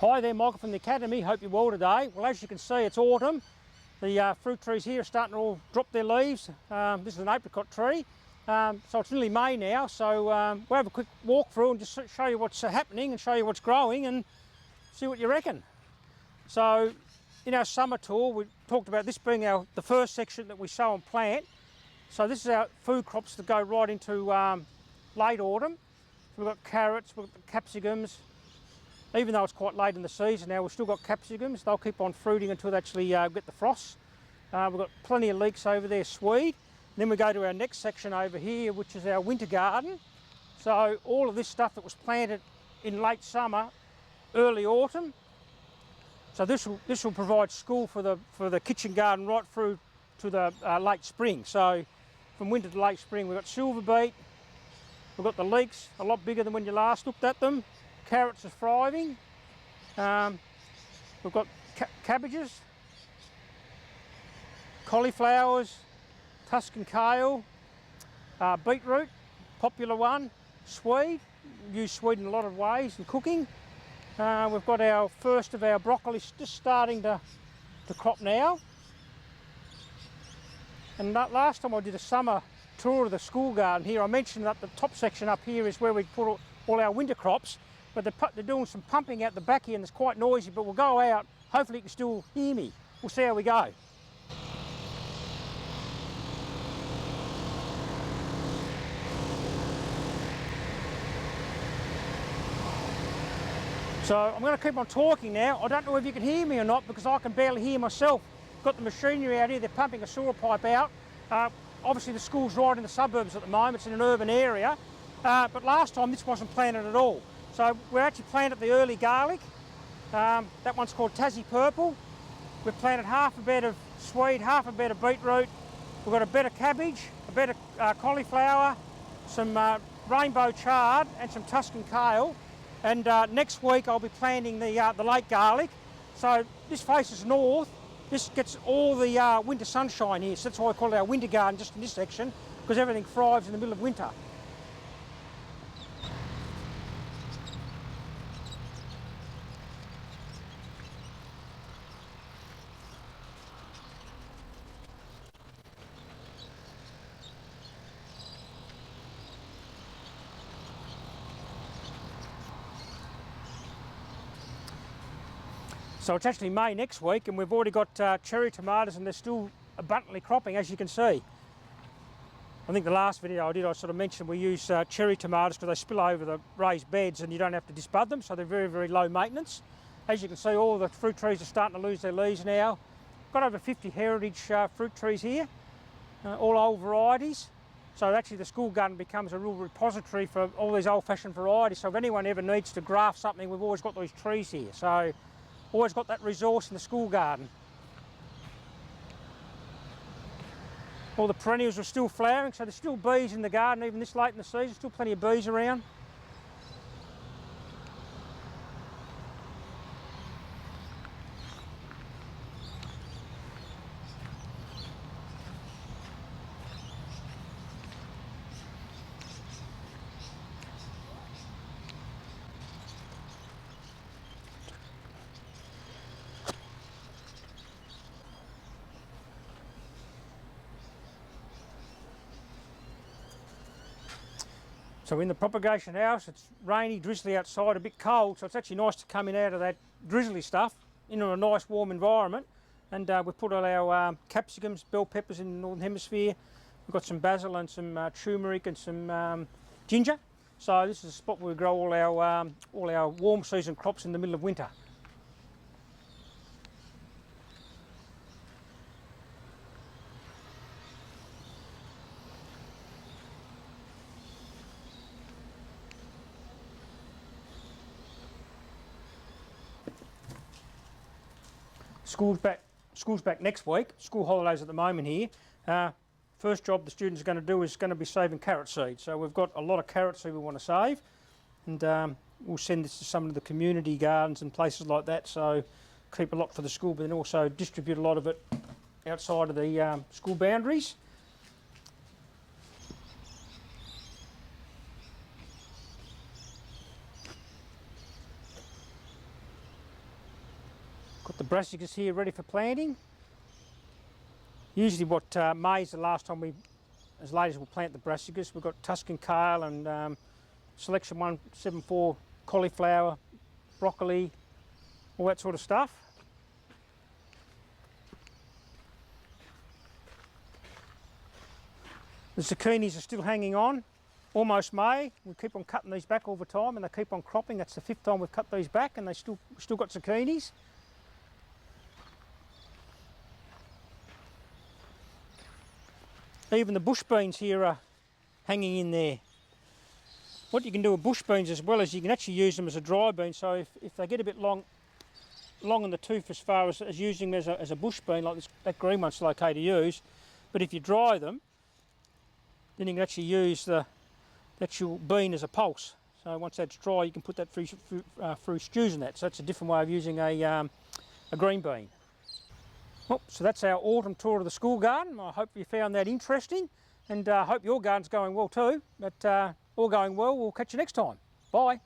Hi there, Michael from the Academy. Hope you're well today. Well, as you can see, it's autumn. The fruit trees here are starting to all drop their leaves. This is an apricot tree, so it's nearly May now. So we'll have a quick walk through and just show you what's happening and show you what's growing and see what you reckon. So in our summer tour, we talked about this being the first section that we sow and plant. So this is our food crops that go right into late autumn. So we've got carrots, we've got capsicums. Even though it's quite late in the season now, we've still got capsicums. They'll keep on fruiting until they actually get the frost. We've got plenty of leeks over there, swede. And then we go to our next section over here, which is our winter garden. So all of this stuff that was planted in late summer, early autumn. So this will provide school for the kitchen garden right through to the late spring. So from winter to late spring, we've got silver beet. We've got the leeks, a lot bigger than when you last looked at them. Carrots are thriving. We've got cabbages, cauliflowers, Tuscan kale, beetroot, popular one, swede. We use swede in a lot of ways in cooking. We've got our first of our broccoli just starting to crop now. And last time I did a summer tour of the school garden here, I mentioned that the top section up here is where we put all our winter crops. But they're doing some pumping out the back here and it's quite noisy, but we'll go out. Hopefully you can still hear me. We'll see how we go. So I'm going to keep on talking now. I don't know if you can hear me or not because I can barely hear myself. Got the machinery out here, they're pumping a sewer pipe out. Obviously the school's right in the suburbs at the moment, it's in an urban area. But last time this wasn't planted at all. So we actually planted the early garlic. That one's called Tassie Purple. We've planted half a bed of swede, half a bed of beetroot. We've got a bed of cabbage, a bed of cauliflower, some rainbow chard and some Tuscan kale. And next week I'll be planting the late garlic. So this faces north. This gets all the winter sunshine here. So that's why I call it our winter garden just in this section, because everything thrives in the middle of winter. So it's actually May next week and we've already got cherry tomatoes and they're still abundantly cropping, as you can see. I think the last video I did, I sort of mentioned we use cherry tomatoes because they spill over the raised beds and you don't have to disbud them, so they're very, very low maintenance. As you can see, all the fruit trees are starting to lose their leaves now. Got over 50 heritage fruit trees here, all old varieties. So actually the school garden becomes a real repository for all these old-fashioned varieties. So if anyone ever needs to graft something, we've always got these trees here. So always got that resource in the school garden. All the perennials are still flowering, so there's still bees in the garden even this late in the season, still plenty of bees around. So in the propagation house, it's rainy, drizzly outside, a bit cold, so it's actually nice to come in out of that drizzly stuff into a nice warm environment. And we've put all our capsicums, bell peppers in the Northern Hemisphere. We've got some basil and some turmeric and some ginger. So this is a spot where we grow all our warm season crops in the middle of winter. School's back next week. School holidays at the moment here. First job the students are going to do is going to be saving carrot seed. So we've got a lot of carrot seed we want to save, and we'll send this to some of the community gardens and places like that. So keep a lot for the school, but then also distribute a lot of it outside of the school boundaries. Got the brassicas here ready for planting. Usually May's the last time as ladies will plant the brassicas. We've got Tuscan kale and selection 174 cauliflower, broccoli, all that sort of stuff. The zucchinis are still hanging on, almost May. We keep on cutting these back all the time and they keep on cropping. That's the 5th time we've cut these back and they still got zucchinis. Even the bush beans here are hanging in there. What you can do with bush beans as well is you can actually use them as a dry bean. So if they get a bit long in the tooth as far as using them as a bush bean, like that green one's okay to use, but if you dry them, then you can actually use the actual bean as a pulse. So once that's dry, you can put that through stews and that. So that's a different way of using a green bean. Well, so that's our autumn tour of the school garden. I hope you found that interesting, and I hope your garden's going well too. But all going well, we'll catch you next time. Bye.